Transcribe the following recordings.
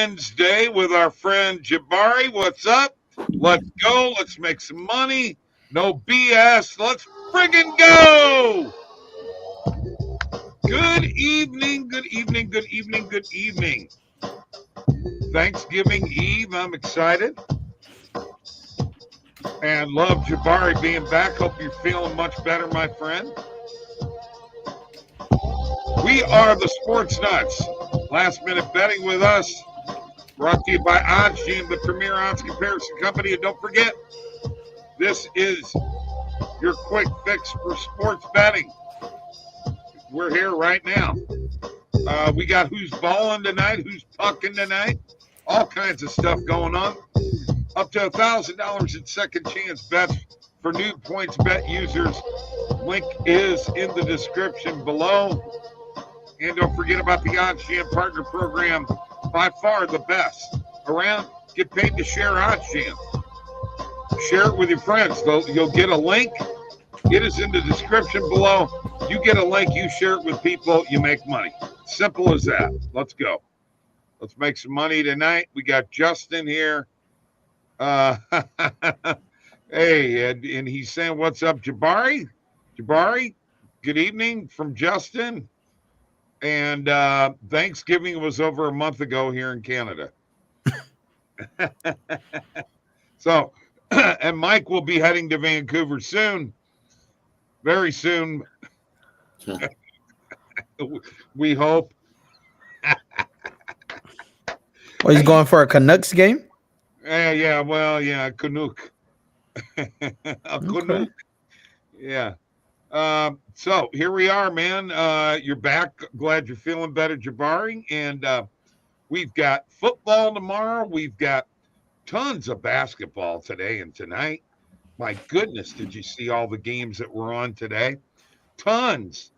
Wednesday with our friend Jabari. What's up? Let's go. Let's make some money. No BS. Let's friggin' go. Good evening, good evening, good evening, good evening. Thanksgiving Eve. I'm excited. And love Jabari being back. Hope you're feeling much better, my friend. We are the Sports Nuts. Last minute betting with us. Brought to you by OddsJam, the premier odds comparison company. And don't forget, this is your quick fix for sports betting. We're here right now. We got who's balling tonight, who's pucking tonight, all kinds of stuff going on. Up to $1,000 in second chance bets for new PointsBet users. Link is in the description below. And don't forget about the OddsJam Partner Program. By far the best around. Get paid to share OddsJam. Share it with your friends. You'll get a link. It is in the description below. You get a link, you share it with people, you make money. Simple as that. Let's go. Let's make some money tonight. We got Justin here. Hey, and he's saying, what's up, Jabari? Jabari, good evening from Justin. And Thanksgiving was over a month ago here in Canada. So, and Mike will be heading to Vancouver soon. Very soon. We hope. Well, he's going for a Canucks game? Yeah, Canuck. A Canuck. Okay. Yeah. So here we are, man. You're back. Glad you're feeling better, Jabari. And we've got football tomorrow. We've got tons of basketball today and tonight. My goodness, did you see all the games that were on today? Tons.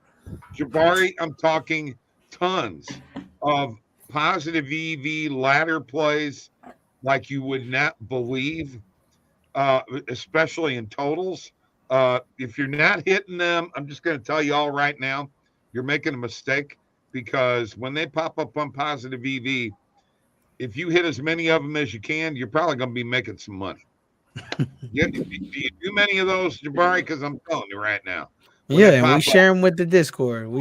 Jabari, I'm talking tons of positive EV ladder plays like you would not believe, especially in totals. If you're not hitting them, I'm just going to tell you all right now, you're making a mistake, because when they pop up on positive EV, if you hit as many of them as you can, you're probably going to be making some money. Do you do many of those, Jabari? Because I'm telling you right now. Yeah, and we share them with the Discord.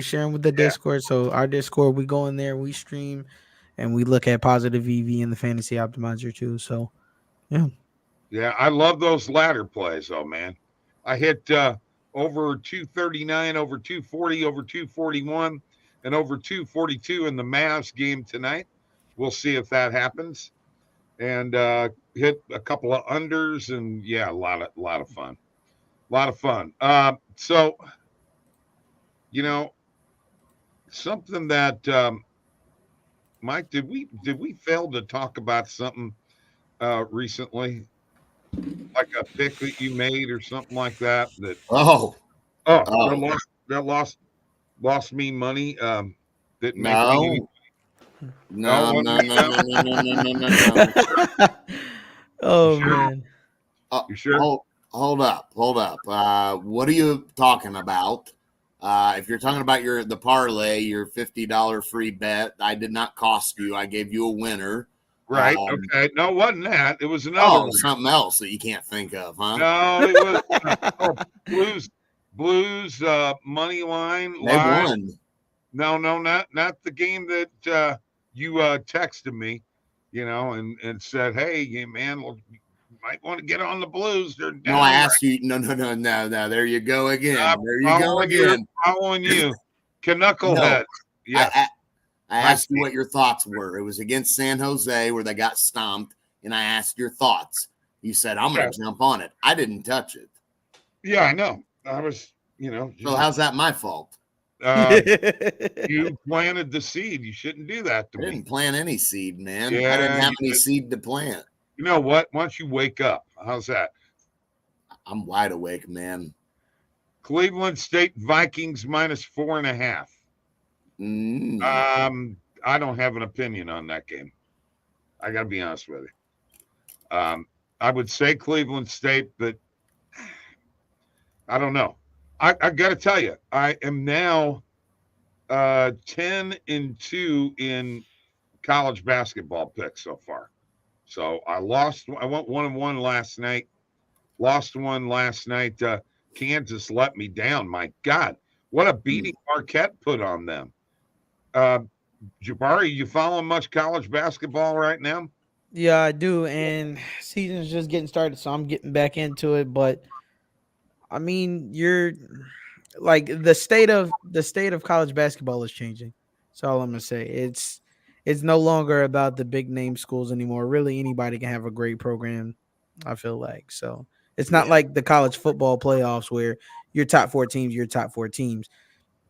Discord. So our Discord, we go in there, we stream, and we look at positive EV and the fantasy optimizer too. So, yeah. Yeah, I love those ladder plays, though, man. I hit over 239, over 240, over 241, and over 242 in the Mavs game tonight. We'll see if that happens. And hit a couple of unders, and yeah, a lot of fun. A lot of fun. So, you know, something that Mike, did we fail to talk about something recently? Like a pick that you made or something like that. That lost me money. Didn't make me. No. Oh, sure? man. You sure? Hold up. What are you talking about? If you're talking about the parlay, your $50 free bet, I did not cost you. I gave you a winner. Right. Okay. No, it wasn't that. It was another one. Something else that you can't think of, huh? No, it was Blues money line. They won. No, not the game that you texted me, and said, "Hey, man, you might want to get on the Blues." They're down. No, I asked you. No. There you go again. Following you, Knucklehead. No, yeah. I asked you what your thoughts were. It was against San Jose where they got stomped, and I asked your thoughts. You said, I'm going to jump on it. I didn't touch it. Yeah, I know. I was, So how's that my fault? You planted the seed. You shouldn't do that to me. I didn't plant any seed, man. Yeah, I didn't have any seed to plant. You know what? Why don't you wake up? How's that? I'm wide awake, man. Cleveland State Vikings -4.5. I don't have an opinion on that game. I got to be honest with you. I would say Cleveland State, but I don't know. I got to tell you, I am now 10-2 in college basketball picks so far. So I lost. I went 1-1 last night. Lost one last night. Kansas let me down. My God, what a beating Marquette put on them. Jabari, you following much college basketball right now? Yeah, I do, and season's just getting started, so I'm getting back into it. But I mean, you're like the state of college basketball is changing. That's all I'm gonna say. It's no longer about the big name schools anymore. Really, anybody can have a great program. I feel like so. It's not like the college football playoffs where your top four teams, your top four teams.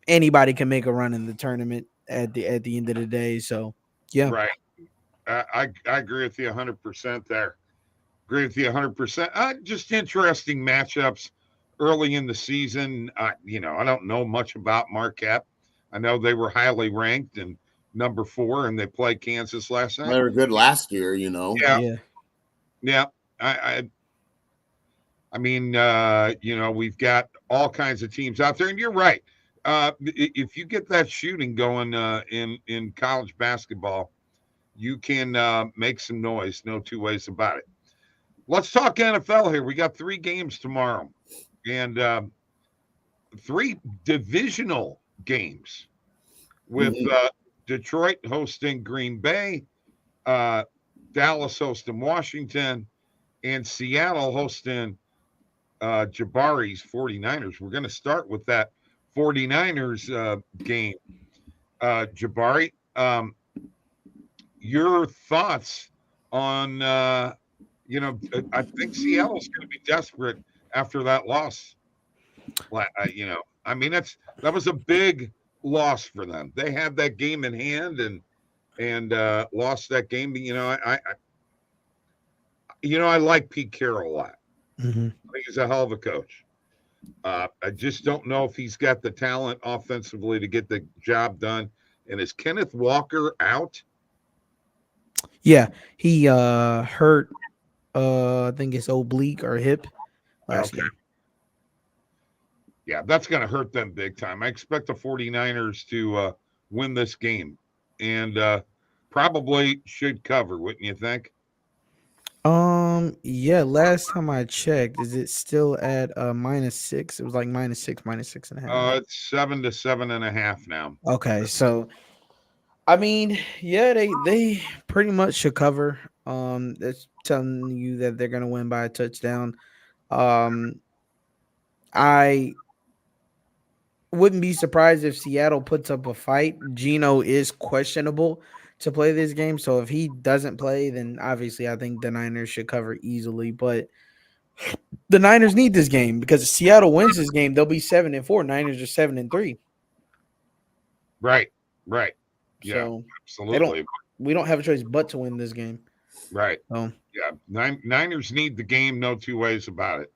Anybody can make a run in the tournament at the end of the day. So yeah. Right. I agree with you 100% there. Agree with you 100%. Just interesting matchups early in the season. I don't know much about Marquette. I know they were highly ranked and number 4, and they played Kansas last night. They were good last year, Yeah, Yeah. yeah. I mean, we've got all kinds of teams out there, and you're right. If you get that shooting going in college basketball, you can make some noise. No two ways about it. Let's talk NFL here. We got 3 games tomorrow, and 3 divisional games with Detroit hosting Green Bay, Dallas hosting Washington, and Seattle hosting Jabari's 49ers. We're going to start with that 49ers game. Jabari, your thoughts on, I think Seattle's going to be desperate after that loss. I mean, that was a big loss for them. They had that game in hand and lost that game. I like Pete Carroll a lot. Mm-hmm. I think he's a hell of a coach. I just don't know if he's got the talent offensively to get the job done. And is Kenneth Walker out? Yeah, he hurt I think it's oblique or hip last game. Yeah, that's going to hurt them big time. I expect the 49ers to win this game and probably should cover, wouldn't you think? Yeah, last time I checked, is it still at -6? It was like -6, -6.5. It's 7 to 7.5 now. Okay, so I mean, yeah, they pretty much should cover. That's telling you that they're gonna win by a touchdown. I wouldn't be surprised if Seattle puts up a fight. Geno is questionable to play this game, so if he doesn't play, then obviously I think the Niners should cover easily. But the Niners need this game because if Seattle wins this game, they'll be 7-4. Niners are 7-3. Right. Yeah, So absolutely. we don't have a choice but to win this game. Right. So Yeah, Niners need the game. No two ways about it.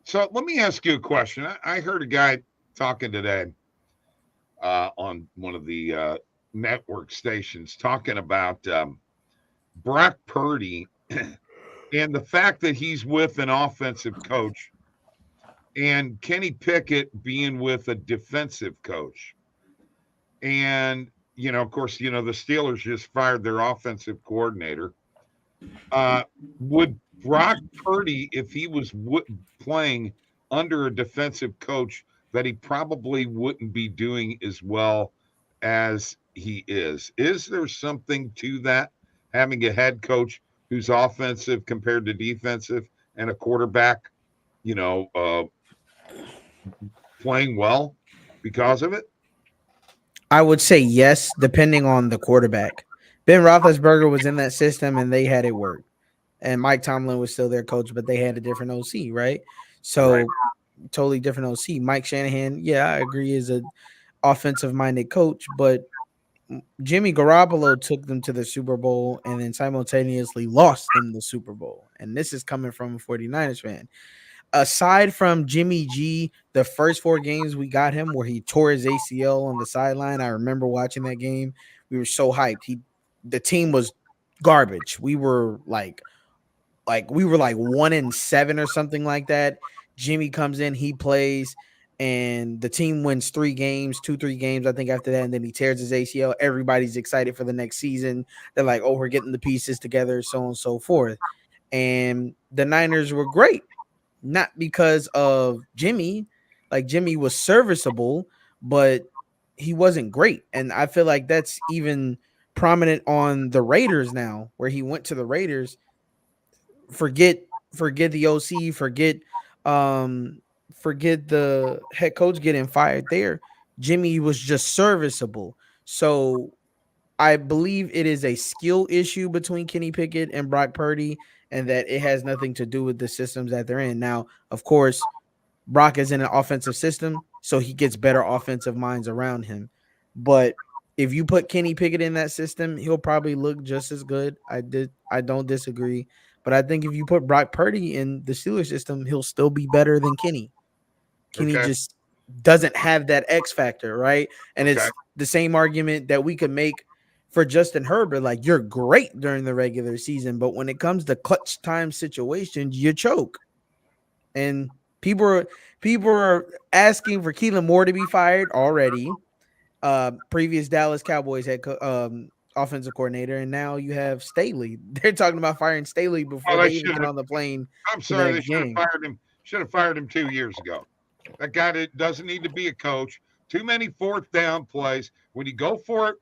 So let me ask you a question. I heard a guy talking today on one of the network stations talking about Brock Purdy and the fact that he's with an offensive coach and Kenny Pickett being with a defensive coach. And, of course, the Steelers just fired their offensive coordinator. Would Brock Purdy, if he was playing under a defensive coach, that he probably wouldn't be doing as well as he is? Is there something to that, having a head coach who's offensive compared to defensive and a quarterback, playing well because of it? I would say yes, depending on the quarterback. Ben Roethlisberger was in that system and they had it work. And Mike Tomlin was still their coach, but they had a different OC, right? So totally different OC. Mike Shanahan, yeah, I agree, is an offensive-minded coach, but Jimmy Garoppolo took them to the Super Bowl and then simultaneously lost them the Super Bowl. And this is coming from a 49ers fan. Aside from Jimmy G, the first 4 games we got him where he tore his ACL on the sideline, I remember watching that game. We were so hyped. The team was garbage. We were like 1-7 or something like that. Jimmy comes in, he plays, and the team wins 3 games, 3 games, I think, after that, and then he tears his ACL. Everybody's excited for the next season. They're like, oh, we're getting the pieces together, so on and so forth. And the Niners were great, not because of Jimmy. Like, Jimmy was serviceable, but he wasn't great. And I feel like that's even prominent on the Raiders now, where he went to the Raiders. Forget the OC, forget the head coach getting fired there. Jimmy was just serviceable. So I believe it is a skill issue between Kenny Pickett and Brock Purdy, and that it has nothing to do with the systems that they're in. Now, of course, Brock is in an offensive system, so he gets better offensive minds around him. But if you put Kenny Pickett in that system, he'll probably look just as good. I don't disagree. But I think if you put Brock Purdy in the Steelers system, he'll still be better than Kenny. Kenny just doesn't have that X factor, right? And it's the same argument that we could make for Justin Herbert. Like, you're great during the regular season, but when it comes to clutch time situations, you choke. And people are asking for Keelan Moore to be fired already. Previous Dallas Cowboys offensive coordinator, and now you have Staley. They're talking about firing Staley before they even get on the plane. I'm sorry, they should have fired him. Should have fired him 2 years ago. That guy doesn't need to be a coach. Too many fourth down plays. When you go for it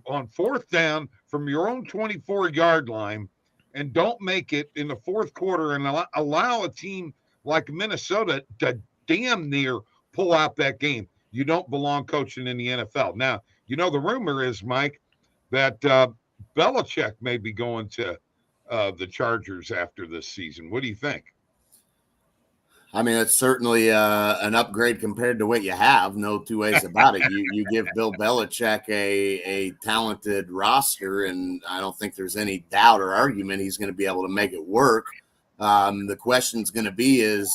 on fourth down from your own 24-yard line and don't make it in the fourth quarter and allow a team like Minnesota to damn near pull out that game, you don't belong coaching in the NFL. Now, the rumor is, Mike, that Belichick may be going to the Chargers after this season. What do you think? I mean, it's certainly an upgrade compared to what you have. No two ways about it. You give Bill Belichick a talented roster, and I don't think there's any doubt or argument he's going to be able to make it work. The question's going to be is,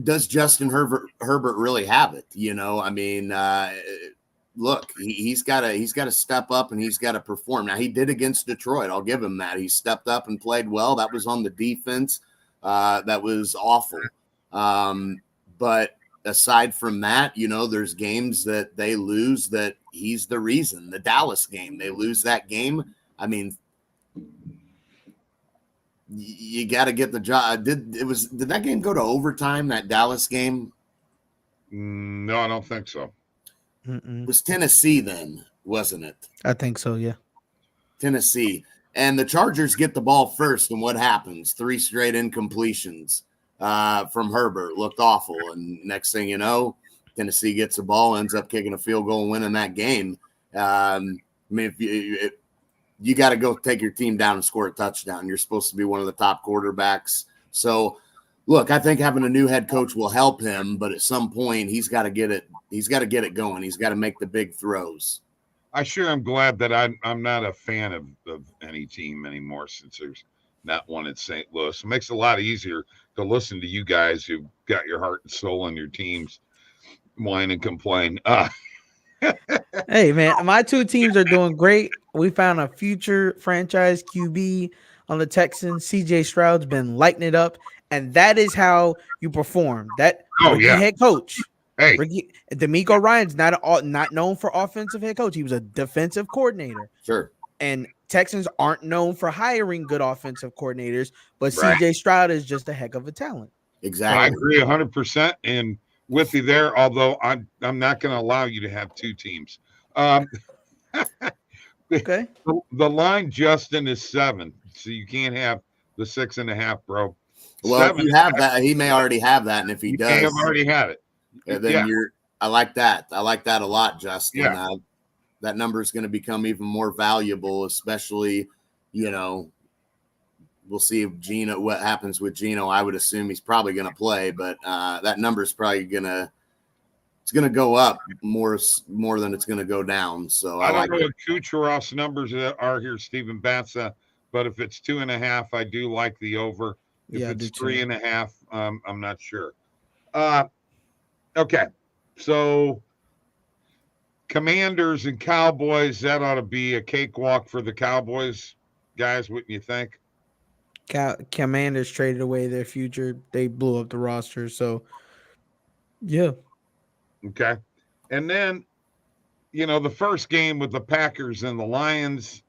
does Justin Herbert really have it? I mean, look, he's got to step up and he's got to perform. Now, he did against Detroit. I'll give him that. He stepped up and played well. That was on the defense. That was awful. But aside from that, there's games that they lose that he's the reason. The Dallas game, they lose that game. I mean, you got to get the job. Did that game go to overtime, that Dallas game? No, I don't think so. It was Tennessee then, wasn't it? I think so, yeah. Tennessee. And the Chargers get the ball first, and what happens? 3 straight incompletions from Herbert. Looked awful. And next thing you know, Tennessee gets the ball, ends up kicking a field goal and winning that game. I mean, if you got to go take your team down and score a touchdown. You're supposed to be one of the top quarterbacks. So, look, I think having a new head coach will help him, but at some point he's got to get it. He's got to get it going. He's got to make the big throws. I sure am glad that I'm not a fan of any team anymore since there's not one in St. Louis. It makes it a lot easier to listen to you guys who got your heart and soul in your teams whine and complain. Hey, man, my 2 teams are doing great. We found a future franchise QB on the Texans. CJ Stroud's been lighting it up, and that is how you perform. Head coach. Hey, DeMeco Ryans not known for offensive head coach. He was a defensive coordinator. Sure. And Texans aren't known for hiring good offensive coordinators, but CJ Stroud is just a heck of a talent. Exactly. I agree 100% and with you there, although I'm not going to allow you to have 2 teams. Okay. The line, Justin, is 7, so you can't have the 6.5, bro. Well, 7, if you have that, he may already have that, and if he does, may have already had it. Then I like that. I like that a lot, Justin. Yeah. That number is going to become even more valuable, especially, we'll see if what happens with Geno. I would assume he's probably going to play, but that number is probably going to go up more than it's going to go down. So I don't know what Kucherov's numbers are here, Stephen Batza, but if it's 2.5, I do like the over. If it's 3.5, I'm not sure. Okay, so Commanders and Cowboys, that ought to be a cakewalk for the Cowboys, guys, wouldn't you think? Commanders traded away their future. They blew up the roster, so Yeah. Okay. And then, the first game with the Packers and the Lions,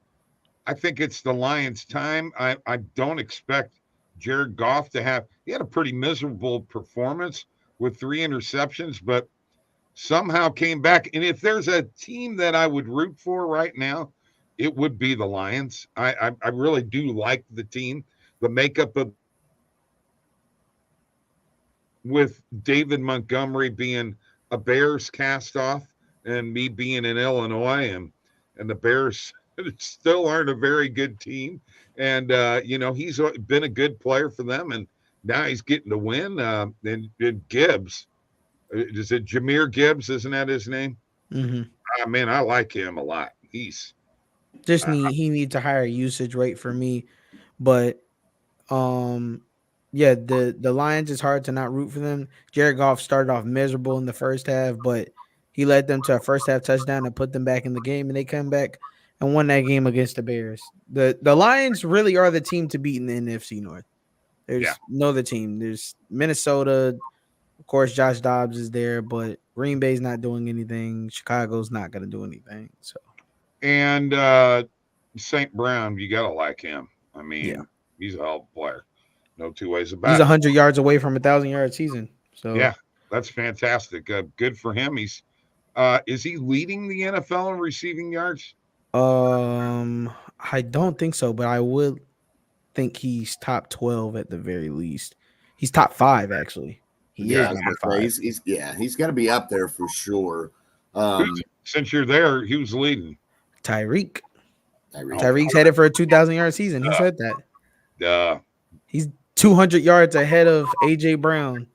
I think it's the Lions' time. I don't expect Jared Goff to he had a pretty miserable performance with 3 interceptions, but somehow came back. And if there's a team that I would root for right now, it would be the Lions. I really do like the team, the makeup of, with David Montgomery being a Bears cast off and me being in Illinois, and the Bears still aren't a very good team. And he's been a good player for them, and now he's getting to win. And Gibbs, is it Jahmyr Gibbs? Isn't that his name? Mm-hmm. Man, I like him a lot. He's He needs a higher usage rate for me, but yeah, the Lions, is hard to not root for them. Jared Goff started off miserable in the first half, but he led them to a first half touchdown and put them back in the game, and they come back and won that game against the Bears. The Lions really are the team to beat in the NFC North. There's no other team. There's Minnesota, of course. Josh Dobbs is there, but Green Bay's not doing anything. Chicago's not going to do anything. So, and St. Brown, you gotta like him. I mean, he's a hell of a player. No two ways about it. He's 100 yards away from 1,000-yard season. So yeah, that's fantastic. Good for him. He's is he leading the NFL in receiving yards? I don't think so, but I would think he's top 12 at the very least. He's top 5 actually. He is number 5. He's got to be up there for sure. Since you're there, who's leading? Tyreek's headed for a 2,000-yard season. He said that. He's 200 yards ahead of AJ Brown.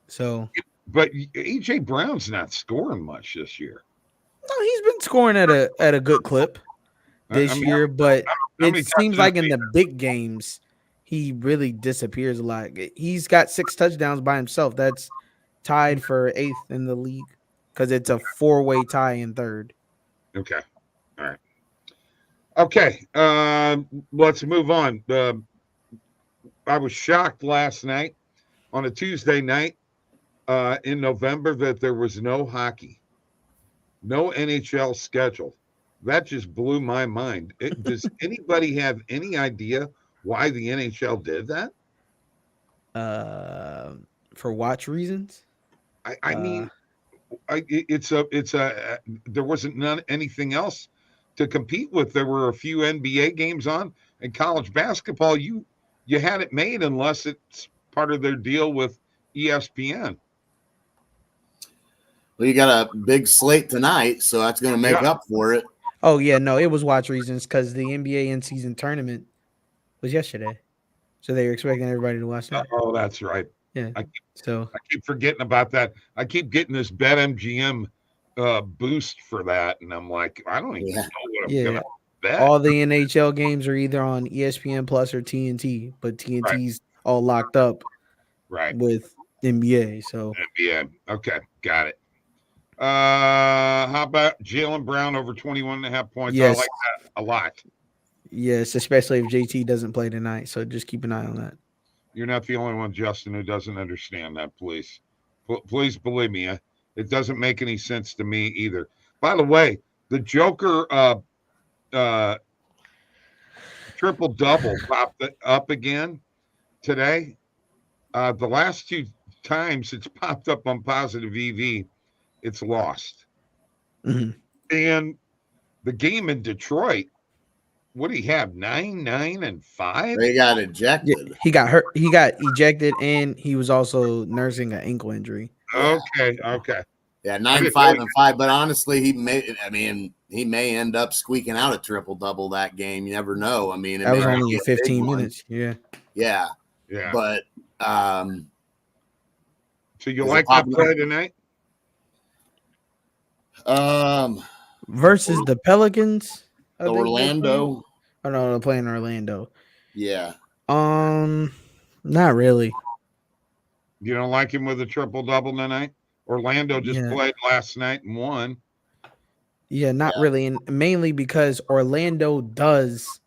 So, but AJ Brown's not scoring much this year. No, he's been scoring at a good clip this year, but it seems like in the big games, he really disappears a lot. He's got 6 touchdowns by himself. That's tied for 8th in the league because it's a 4-way tie in 3rd. Okay. All right. Okay. Let's move on. I was shocked last night on a Tuesday night in November that there was no hockey, no NHL scheduled. That just blew my mind. Does anybody have any idea why the NHL did that? For watch reasons. I mean, there wasn't anything else to compete with. There were a few NBA games on, and college basketball, you had it made unless it's part of their deal with ESPN. Well, you got a big slate tonight, so that's going to make up for it. Oh, yeah, no, it was watch reasons because the NBA in-season tournament was yesterday. So they were expecting everybody to watch that. Oh, that's right. Yeah. I keep forgetting about that. I keep getting this BetMGM boost for that, and I'm like, I don't even know what I'm gonna bet. All the NHL games are either on ESPN Plus or TNT, but TNT's all locked up with NBA. So NBA. Okay, got it. How about Jaylen Brown over 21.5 points? Yes. I like that a lot. Yes, especially if JT doesn't play tonight. So just keep an eye on that. You're not the only one, Justin, who doesn't understand that. Please believe me. It doesn't make any sense to me either. By the way, the Joker triple double popped up again today. The last 2 times it's popped up on positive EV, it's lost. Mm-hmm. And the game in Detroit, what do he have? 9, 9, and 5? They got ejected. Yeah, he got hurt. He got ejected, and he was also nursing an ankle injury. Okay. Yeah, 9, 5, and 5. But honestly, he may end up squeaking out a triple double that game. You never know. I mean, that was only 15 minutes. Yeah. But so you like that play tonight? Versus the Pelicans. Orlando. Oh no, they're playing Orlando. Yeah. Not really. You don't like him with a triple double tonight? Orlando just played last night and won. Yeah, not really, and mainly because Orlando does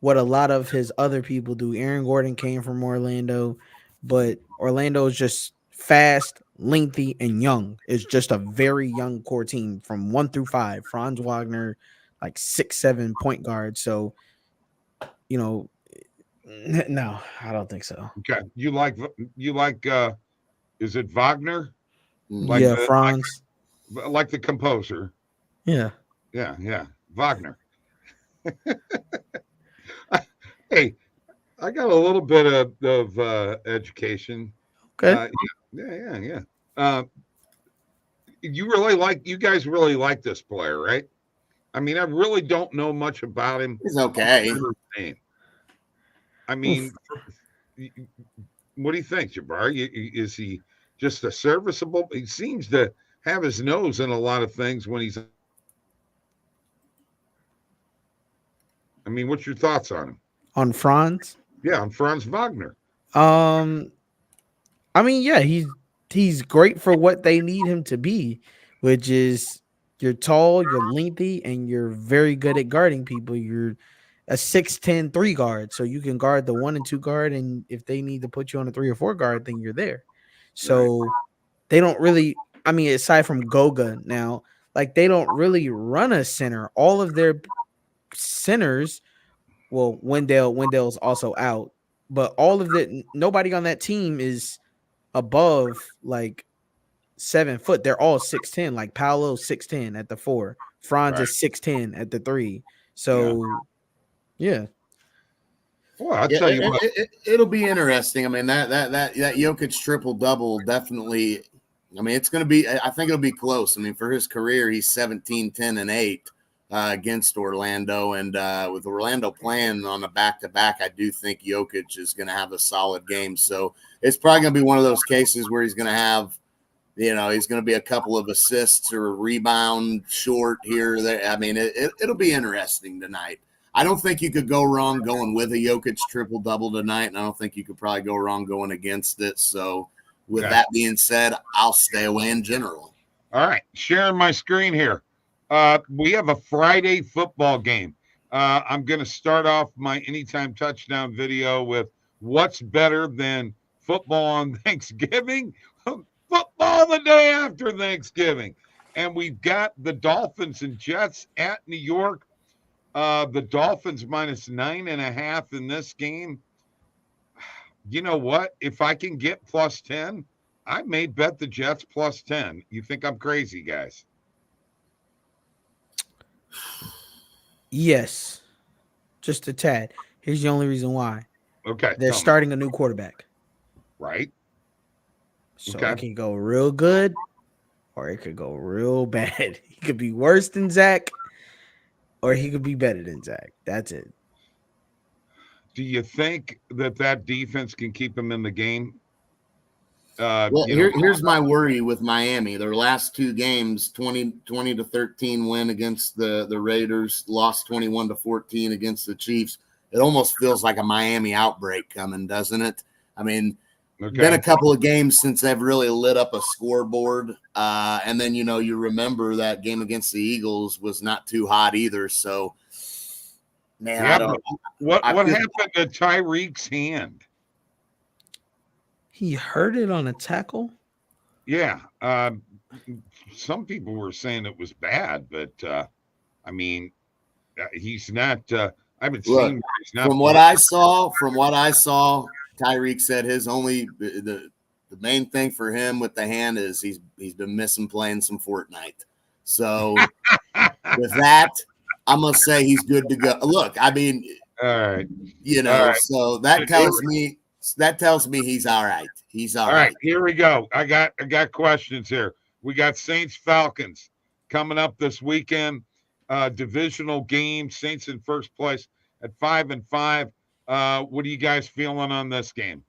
what a lot of his other people do. Aaron Gordon came from Orlando, but Orlando is just fast, lengthy, and young. It's just a very young core team from 1 through 5. Franz Wagner, like 6'7" point guard. So, no, I don't think so. Okay. You like is it Wagner? Like Yeah, Franz. like the composer. Yeah. Yeah. Wagner. Hey, I got a little bit of education. Okay. Yeah. You guys really like this player, right? I mean, I really don't know much about him. He's okay. I mean, what do you think, Jabbar? Is he just a serviceable? He seems to have his nose in a lot of things when he's. I mean, what's your thoughts on him? On Franz? Yeah, on Franz Wagner. I mean, yeah, he's great for what they need him to be, which is you're tall, you're lengthy, and you're very good at guarding people. You're a 6'10" 3 guard, so you can guard the 1 and 2 guard, and if they need to put you on a 3 or 4 guard, then you're there. So they don't really, I mean, aside from Goga now, like they don't really run a center. All of their centers, well, Wendell's also out, but nobody on that team is above like 7 foot. They're all 6'10", like Paolo's 6'10" at the 4. Franz is 6'10" at the 3. So yeah. Well, I'll tell you what. It'll be interesting. I mean, that Jokic triple double definitely. I mean, it's going to be. I think it'll be close. I mean, for his career, he's 17, 10, and 8 against Orlando, and with Orlando playing on a back-to-back, I do think Jokic is going to have a solid game. So it's probably going to be one of those cases where he's going to have, he's going to be a couple of assists or a rebound short here or there. I mean, it'll be interesting tonight. I don't think you could go wrong going with a Jokic triple-double tonight, and I don't think you could probably go wrong going against it. So with that being said, I'll stay away in general. All right, sharing my screen here. We have a Friday football game. I'm going to start off my anytime touchdown video with what's better than football on Thanksgiving? Football the day after Thanksgiving. And we've got the Dolphins and Jets at New York. The Dolphins minus 9.5 in this game. You know what? If I can get plus 10, I may bet the Jets plus 10. You think I'm crazy, guys? Yes. Just a tad. Here's the only reason why. Okay. They're starting a new quarterback. Right. So it can go real good or it could go real bad. He could be worse than Zach or he could be better than Zach. That's it. Do you think that defense can keep him in the game? Here's my worry with Miami. Their last 2 games, 20-13 win against the Raiders, lost 21-14 against the Chiefs. It almost feels like a Miami outbreak coming, doesn't it? I mean, been a couple of games since they've really lit up a scoreboard. And then, you remember that game against the Eagles was not too hot either. So, man, I don't know. What happened to Tyreek's hand? He hurt it on a tackle? Yeah. Some people were saying it was bad, but I mean, he's not. I haven't seen. He's not. From what I saw, Tyreek said his only the main thing for him with the hand is he's been missing playing some Fortnite. So with that, I'm gonna say he's good to go. Look, I mean, all right, so that tells me. That tells me he's all right. He's all right. Here we go. I got questions here. We got Saints Falcons coming up this weekend. Divisional game. Saints in first place at 5-5. What are you guys feeling on this game?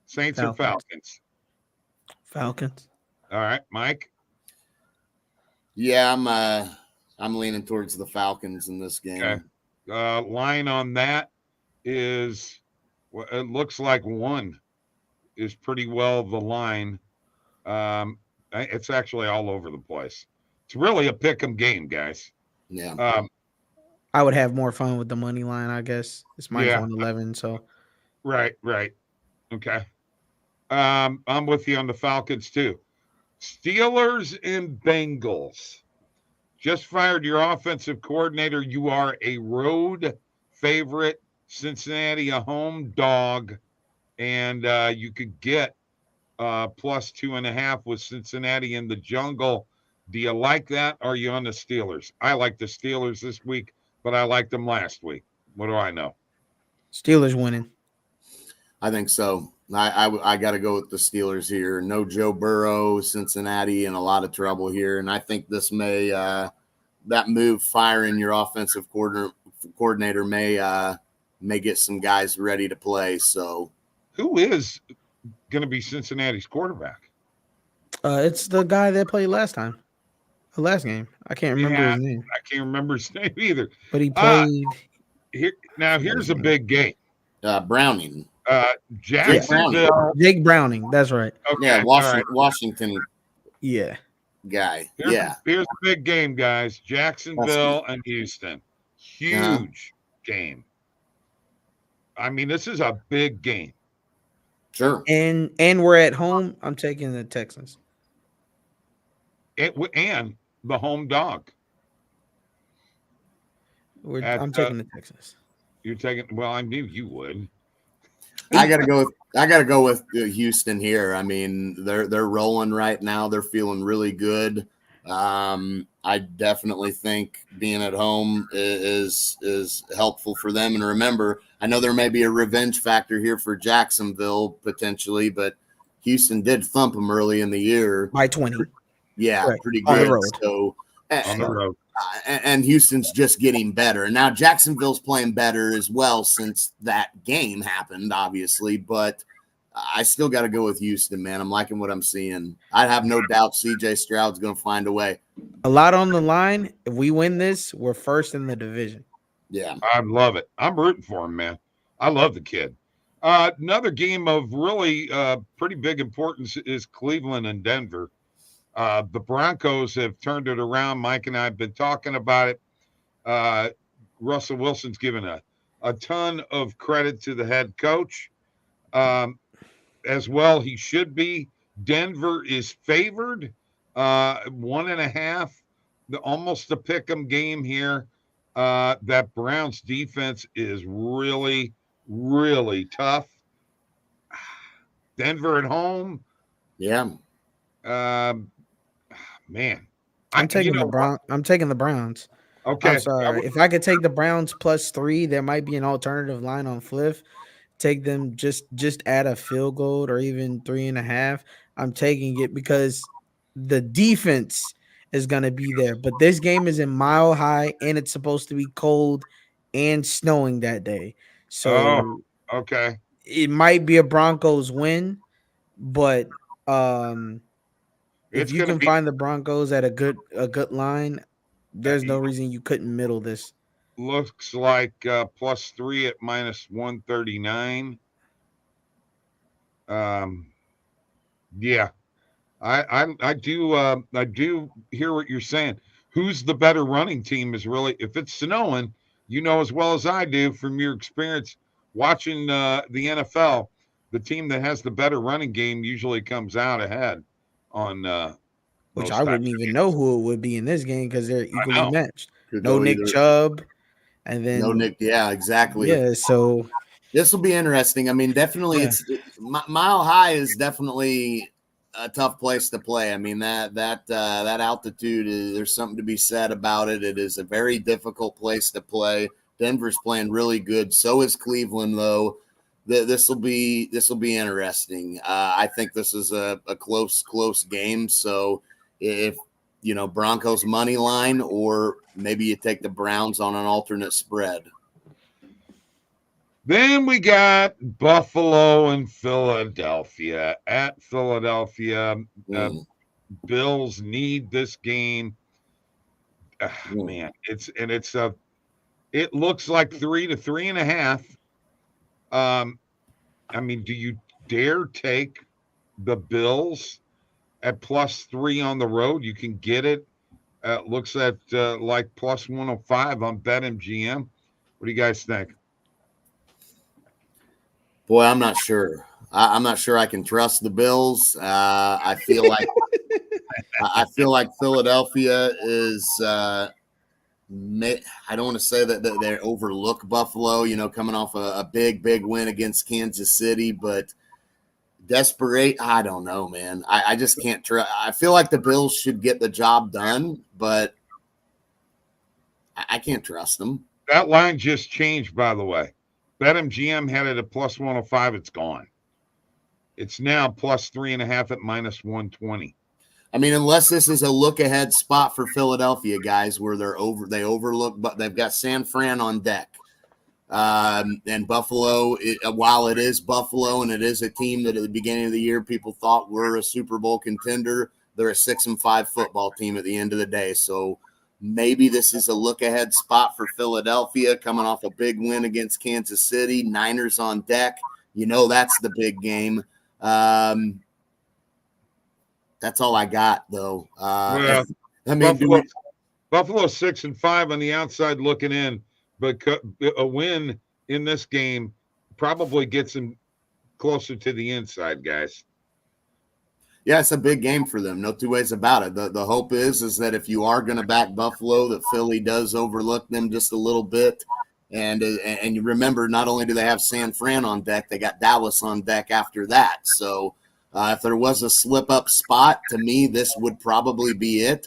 Saints or Falcons? Falcons. All right, Mike. Yeah, I'm leaning towards the Falcons in this game. Okay. Line on that is. Well, it looks like 1 is pretty well the line. It's actually all over the place. It's really a pick 'em game, guys. Yeah. I would have more fun with the money line, I guess. It's minus 111, so. Right. Okay. I'm with you on the Falcons too. Steelers and Bengals. Just fired your offensive coordinator. You are a road favorite. Cincinnati, a home dog. And you could get plus 2.5 with Cincinnati in the jungle. Do you like that? Or are you on the Steelers? I like the Steelers this week, but I liked them last week. What do I know? Steelers winning. I think so. I got to go with the Steelers here. No Joe Burrow, Cincinnati in a lot of trouble here. And I think this may that move firing your offensive coordinator may get some guys ready to play. So who is going to be Cincinnati's quarterback? It's the guy that played last game. I can't remember his name. I can't remember his name either. But he played. Here's a big game. Browning. Jacksonville. Jake Browning. That's right. Okay, yeah, Washington. Yeah. Guy. Here's a big game, guys. Jacksonville and Houston. Huge game. I mean, this is a big game. Sure. And we're at home. I'm taking the Texans. And the home dog. I'm taking the Texans. You're taking. Well, I knew you would. I gotta go with Houston here. I mean, they're rolling right now. They're feeling really good. I definitely think being at home is helpful for them. And remember, I know there may be a revenge factor here for Jacksonville potentially, but Houston did thump them early in the year by 20. Yeah, right. Pretty good. On the road. So on the road. And Houston's just getting better. And now Jacksonville's playing better as well since that game happened, obviously. But I still got to go with Houston, man. I'm liking what I'm seeing. I have no doubt C.J. Stroud's going to find a way. A lot on the line. If we win this, we're first in the division. Yeah. I love it. I'm rooting for him, man. I love the kid. Another game of really pretty big importance is Cleveland and Denver. The Broncos have turned it around. Mike and I have been talking about it. Russell Wilson's given a ton of credit to the head coach. As well, he should be. Denver is favored 1.5. Almost a pick 'em game here. That Browns defense is really, really tough. Denver at home. Yeah. Man, I'm taking the Browns. Okay. I'm sorry. If I could take the Browns +3, there might be an alternative line on Fliff. Take them just add a field goal or even 3.5. I'm taking it because the defense is going to be there. But this game is in Mile High, and it's supposed to be cold and snowing that day. So okay, it might be a Broncos win, but if you can find the Broncos at a good line, there's no reason you couldn't middle this. Looks like +3 at -139. Yeah, I do hear what you're saying. Who's the better running team is really, if it's snowing, you know as well as I do from your experience watching the NFL, the team that has the better running game usually comes out ahead on which I wouldn't even know who it would be in this game because they're equally matched. No Nick either. Chubb, and then no Nick. Yeah, exactly. Yeah, so this will be interesting. I mean, definitely, it's Mile High is definitely a tough place to play. I mean, that altitude there's something to be said about it. It is a very difficult place to play. Denver's playing really good. So is Cleveland, though. This will be interesting. I think this is a close game. So if Broncos money line, or maybe you take the Browns on an alternate spread. Then we got Buffalo and Philadelphia. At Philadelphia, Bills need this game. Man, it looks like 3 to 3.5. I mean, do you dare take the Bills at +3 on the road? You can get it. Looks at like +105 on BetMGM. What do you guys think? Boy, I'm not sure. I'm not sure I can trust the Bills. I feel like Philadelphia is. I don't want to say that they overlook Buffalo, coming off a big win against Kansas City, but desperate. I don't know, man. I just can't trust. I feel like the Bills should get the job done, but I can't trust them. That line just changed, by the way. BetMGM had it at plus 105. It's gone. It's now plus 3.5 at minus 120. I mean, unless this is a look ahead spot for Philadelphia, guys, where they overlook, but they've got San Fran on deck. And Buffalo, while it is Buffalo and it is a team that at the beginning of the year people thought were a Super Bowl contender, they're a 6-5 football team at the end of the day. So maybe this is a look ahead spot for Philadelphia coming off a big win against Kansas City. Niners on deck. That's the big game. That's all I got, though. Well, I mean, Buffalo's 6-5 on the outside looking in, but a win in this game probably gets them closer to the inside, guys. Yeah, it's a big game for them. No two ways about it. The hope is that if you are going to back Buffalo, that Philly does overlook them just a little bit. And you remember, not only do they have San Fran on deck, they got Dallas on deck after that. So if there was a slip-up spot, to me, this would probably be it.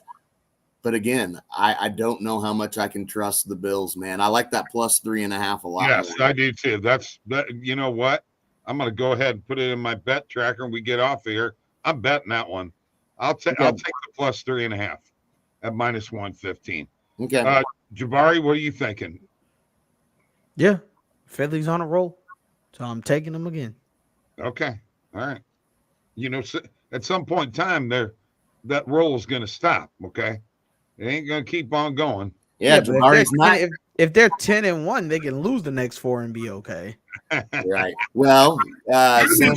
But again, I don't know how much I can trust the Bills, man. I like that plus 3.5 a lot. Yes, I do too. You know what? I'm going to go ahead and put it in my bet tracker and we get off of here. I'm betting that one. I'll take the plus 3.5 at minus 115. Okay. Jabari, what are you thinking? Yeah, Philly's on a roll, so I'm taking them again. Okay. All right. At some point in time, that roll is going to stop. Okay, it ain't going to keep on going. Yeah, Jabari's not. If they're 10-1, they can lose the next 4 and be okay. Right. Well, San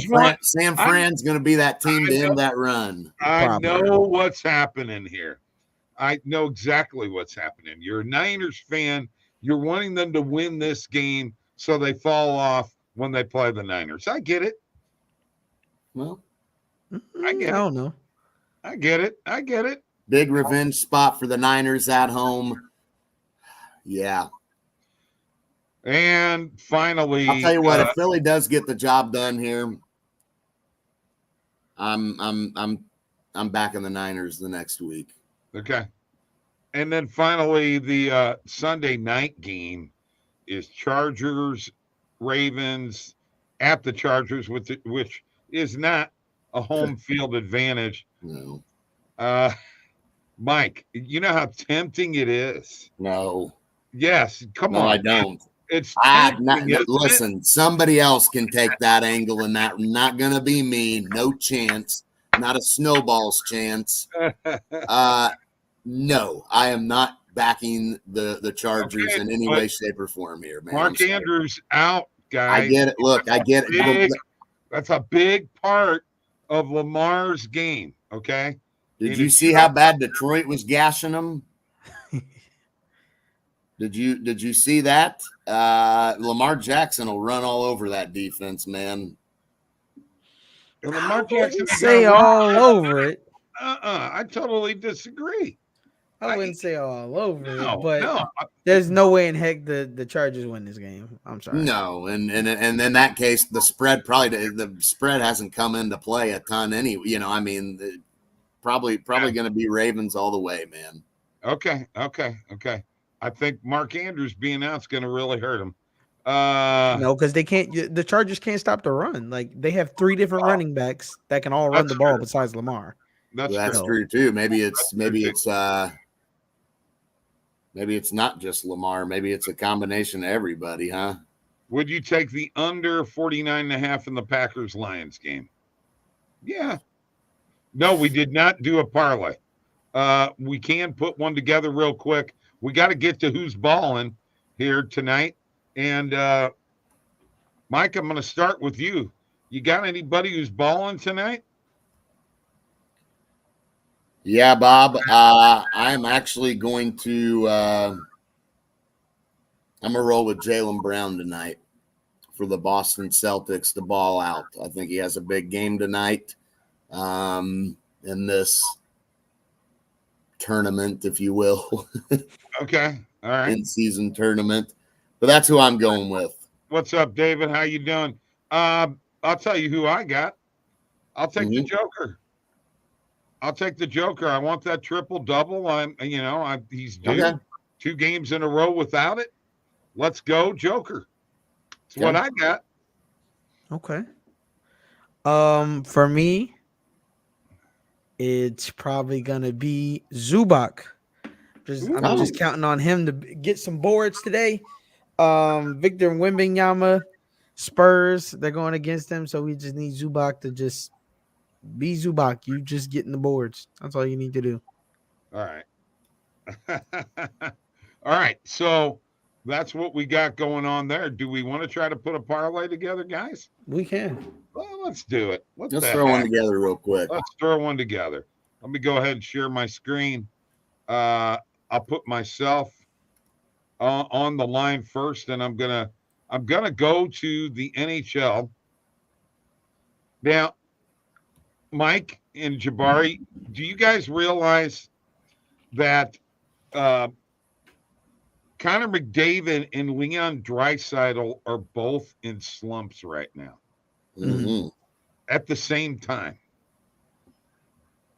Fran's going to be that team to end that run. I know what's happening here. I know exactly what's happening. You're a Niners fan. You're wanting them to win this game so they fall off when they play the Niners. I get it. Well, I don't know. I get it. Big revenge spot for the Niners at home. Yeah. And finally, I'll tell you what, if Philly does get the job done here, I'm backing the Niners the next week. Okay. And then finally, the Sunday night game is Chargers, Ravens at the Chargers, which is not a home field advantage. No. Mike, you know how tempting it is? No. Yes. Come on. No, I don't. It's listen, somebody else can take that angle, and that not going to be me. No chance. Not a snowball's chance. No, I am not backing the Chargers in any way, shape, or form here, man. Mark Andrews out, guys. I get it. Look, I get it. That's a big part of Lamar's game, okay? Did you see how bad Detroit was gashing them? Did you see that? Lamar Jackson will run all over that defense, man. Lamar Jackson say all over it. I totally disagree. I wouldn't say all over it, but there's no way in heck the Chargers win this game. I'm sorry. No, and in that case, the spread hasn't come into play a ton anyway. I mean, probably going to be Ravens all the way, man. Okay. I think Mark Andrews being out is going to really hurt him. No, because they can't. The Chargers can't stop the run. Like they have 3 different running backs that can all run the ball besides Lamar. That's true too. Maybe it's not just Lamar. Maybe it's a combination of everybody, huh? Would you take the under 49.5 in the Packers-Lions game? Yeah. No, we did not do a parlay. We can put one together real quick. We got to get to who's balling here tonight. And, Mike, I'm going to start with you. You got anybody who's balling tonight? Yeah, Bob. I'm actually going to I'm going to roll with Jaylen Brown tonight. for the Boston Celtics to ball out. I think he has a big game tonight in this tournament, if you will. Okay. All right. In-season tournament. But that's who I'm going with. What's up, David? How you doing? I'll tell you who I got. I'll take the Joker. I'll take the Joker. I want that triple-double. He's due. Okay. 2 games in a row without it. Let's go, Joker. That's what I got. Okay. For me, it's probably gonna be Zubac. I'm just counting on him to get some boards today. Victor Wembanyama, Spurs, they're going against him, so we just need Zubac to just be Zubac. You just getting the boards. That's all you need to do. All right. All right. So that's what we got going on there. Do we want to try to put a parlay together, guys? We can. Well, let's do it. Let's throw one together real quick. Let's throw one together. Let me go ahead and share my screen. I'll put myself on the line first, and I'm gonna go to the NHL. Now, Mike and Jabari, do you guys realize that Connor McDavid and Leon Draisaitl are both in slumps right now at the same time?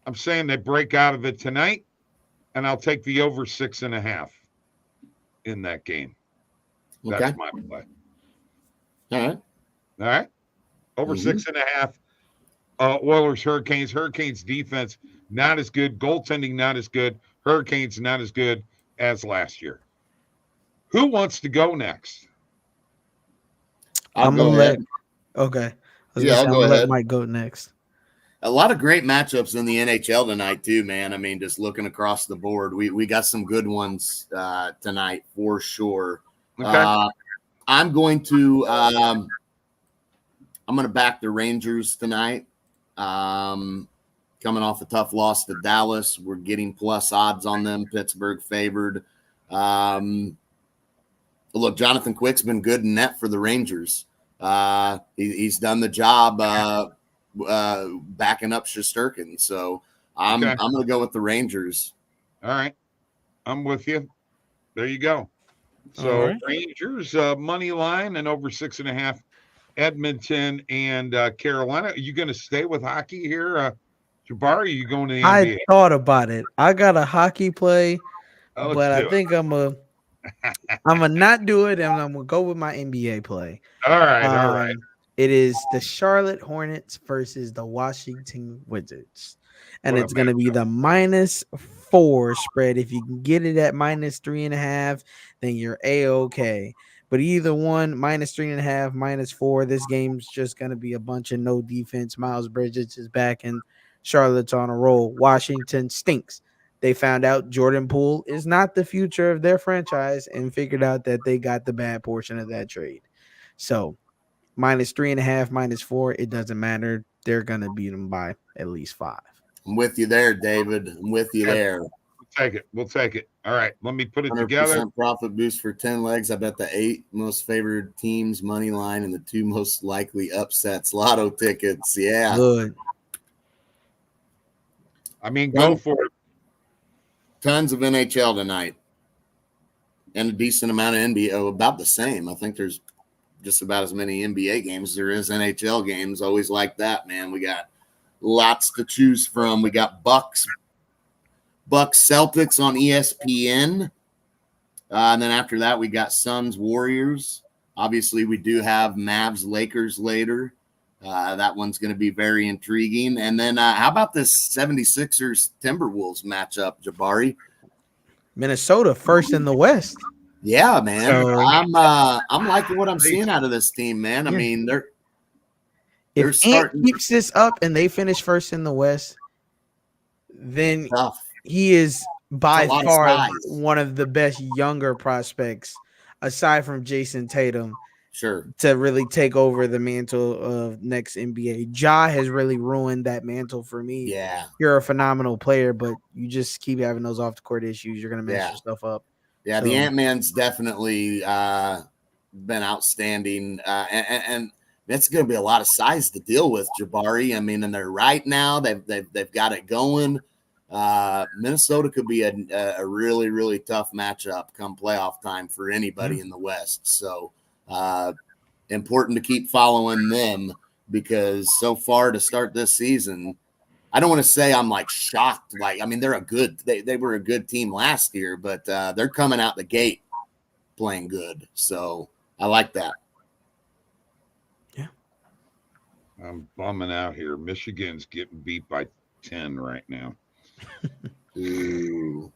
I'm saying they break out of it tonight, and I'll take the over 6.5 in that game. That's my play. All right. Over 6.5. Oilers, Hurricanes. Hurricanes defense not as good. Goaltending not as good. Hurricanes not as good as last year. Who wants to go next? I'll go ahead. Okay. I'll go ahead. Let Mike go next. A lot of great matchups in the NHL tonight, too, man. I mean, just looking across the board, we got some good ones tonight for sure. Okay. I'm going to back the Rangers tonight. Coming off a tough loss to Dallas, we're getting plus odds on them. Pittsburgh favored. Look, Jonathan Quick's been good in net for the Rangers. He's done the job backing up Shesterkin. So I'm going to go with the Rangers. All right. I'm with you. There you go. So Rangers money line and over 6.5. Edmonton and Carolina. Are you going to stay with hockey here, Jabari? Are you going to the NBA? I thought about it. I got a hockey play, but I think I'm a not do it, and I'm gonna go with my NBA play. All right. It is the Charlotte Hornets versus the Washington Wizards, and it's going to be the -4 spread. If you can get it at -3.5, then you're A-okay. But either one, -3.5, -4, this game's just going to be a bunch of no defense. Miles Bridges is back, and Charlotte's on a roll. Washington stinks. They found out Jordan Poole is not the future of their franchise and figured out that they got the bad portion of that trade. So -3.5, -4, it doesn't matter. They're going to beat them by at least 5. I'm with you there, David. I'm with you there. We'll take it. All right, let me put it together. Profit boost for 10 legs. I bet the 8 most favored teams money line and the 2 most likely upsets lotto tickets. Yeah. Good. I mean, go for it. Tons of NHL tonight and a decent amount of NBA, about the same. I think there's just about as many NBA games as there is NHL games. Always like that, man. We got lots to choose from. We got Bucks Celtics on ESPN. And then after that, we got Suns Warriors. Obviously, we do have Mavs Lakers later. That one's going to be very intriguing. And then how about this 76ers Timberwolves matchup, Jabari? Minnesota first in the West. Yeah, man. So, I'm liking what I'm seeing out of this team, man. I mean, if starting. Ant keeps this up and they finish first in the West, then he is by far one of the best younger prospects, aside from Jason Tatum. Sure. To really take over the mantle of next NBA. Ja has really ruined that mantle for me. Yeah. You're a phenomenal player, but you just keep having those off the court issues. You're going to mess yourself up. Yeah, so. The Ant-Man's definitely been outstanding. And that's going to be a lot of size to deal with, Jabari. I mean, and they're right now. They've got it going. Minnesota could be a really, really tough matchup come playoff time for anybody in the West. So important to keep following them, because so far to start this season, I don't want to say I'm like shocked. Like, I mean, they were a good team last year, but they're coming out the gate playing good. So I like that. Yeah. I'm bumming out here. Michigan's getting beat by 10 right now. Ooh.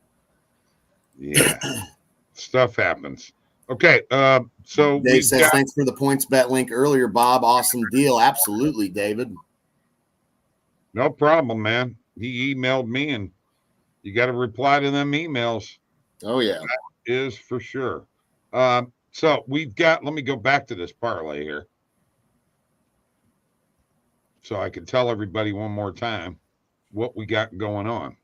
Yeah. Stuff happens. Okay. So Dave says, thanks for the PointsBet link earlier, Bob. Awesome deal. Absolutely, David. No problem, man. He emailed me, and you got to reply to them emails. Oh, yeah. That is for sure. So we've got, let me go back to this parlay here so I can tell everybody one more time what we got going on.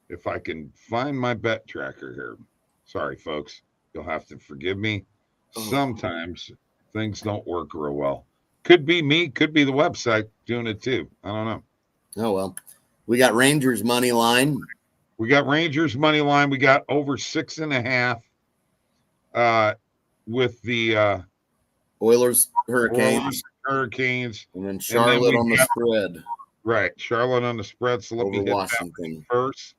If I can find my bet tracker here. Sorry, folks. You'll have to forgive me. Sometimes things don't work real well. Could be me, could be the website doing it too. I don't know. Oh, well. We got Rangers money line. We got Rangers money line. We got over 6.5 with the Oilers, Hurricanes. And then Charlotte on the spread. Right. Charlotte on the spread. So let me hit Washington that first.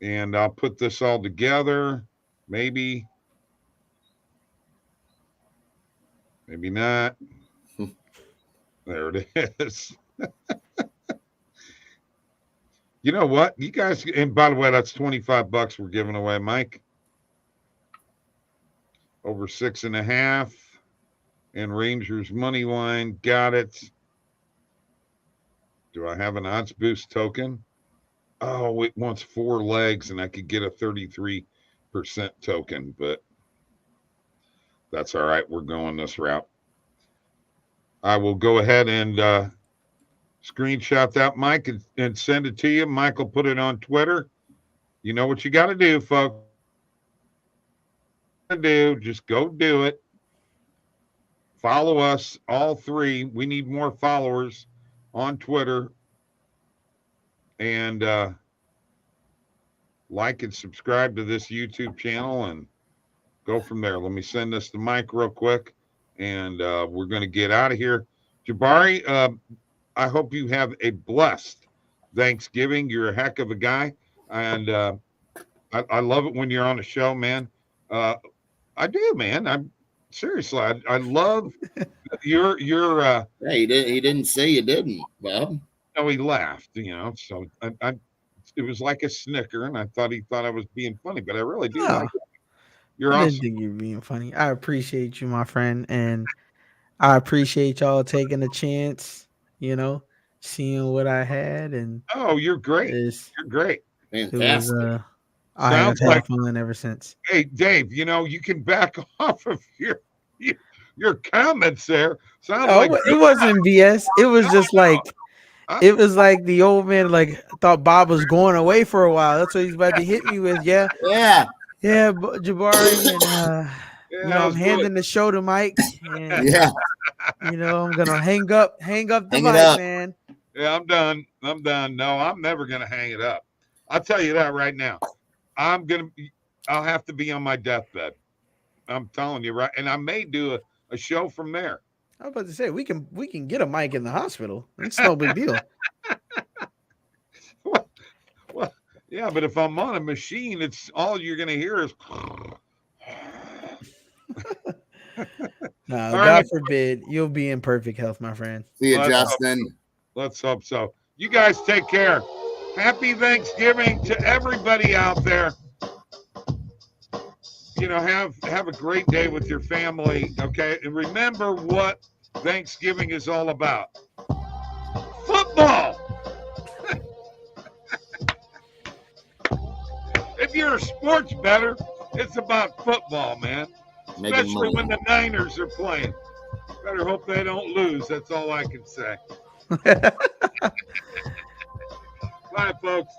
And I'll put this all together. Maybe not. There it is. You know what? You guys, and by the way, that's $25 we're giving away, Mike. Over 6.5. And Rangers money line. Got it. Do I have an odds boost token? Oh, it wants 4 legs, and I could get a 33% token, but that's all right. We're going this route. I will go ahead and screenshot that, Mike, and send it to you. Mike will put it on Twitter. You know what you got to do, folks. Just go do it. Follow us, all 3. We need more followers on Twitter. And like and subscribe to this YouTube channel and go from there. Let me send this to Mike real quick, and we're going to get out of here. Jabari, I hope you have a blessed Thanksgiving. You're a heck of a guy, and I love it when you're on the show, man. I do, man. I'm seriously. I love your. Hey, he didn't say you didn't, Bob. No, he laughed, so it was like a snicker, and I thought he thought I was being funny, but I really do like it. You're awesome. I didn't think you're being funny. I appreciate you, my friend, and I appreciate y'all taking a chance, seeing what I had. And oh, you're great. You're great. Fantastic. I have had fun ever since. Hey, Dave, you can back off of your comments there. It wasn't BS. It was just like. It was like the old man thought Bob was going away for a while. That's what he's about to hit me with. Yeah, Jabari, and I'm handing the show to Mike. And, I'm gonna hang up the mic, man. Yeah, I'm done. No, I'm never gonna hang it up. I'll tell you that right now. I'll have to be on my deathbed. I'm telling you, right? And I may do a show from there. I was about to say we can get a mic in the hospital. It's no big deal. Well, yeah, but if I'm on a machine, it's all you're going to hear is. No, God forbid you'll be in perfect health, my friend. See you, Justin. Let's hope so. You guys take care. Happy Thanksgiving to everybody out there. Have a great day with your family, okay? And remember what Thanksgiving is all about. Football! If you're a sports bettor, it's about football, man. Especially when the Niners are playing. Better hope they don't lose. That's all I can say. Bye, folks.